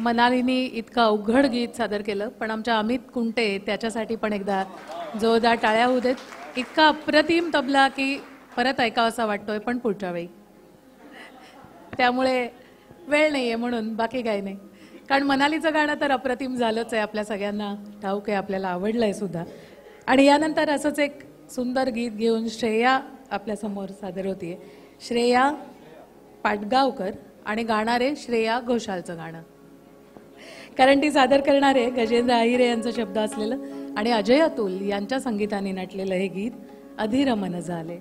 मनालीनी इतकं अवघड गीत सादर केलं, पण आमच्या अमित कुंटे त्याच्यासाठी पण एकदा जोरदार टाळ्या होऊ देत. इतका अप्रतिम तबला की परत ऐकावासा वाटतोय, पण पुढच्या वेळी. त्यामुळे वेळ नाही आहे म्हणून, बाकी काही नाही. कारण मनालीचं गाणं तर अप्रतिम झालंच आहे, आपल्या सगळ्यांना ठाऊक आहे, आपल्याला आवडलं आहे सुद्धा. आणि यानंतर असंच एक सुंदर गीत घेऊन श्रेया आपल्यासमोर सादर होतीये. श्रेया पाटगावकर आणि गाणारे श्रेया घोषालचं गाणं. कारण ती सादर करणारे गजेंद्र आहिरे यांचा शब्द असलेलं आणि अजय अतुल यांच्या संगीताने नटलेलं हे गीत अधीर मन झाले.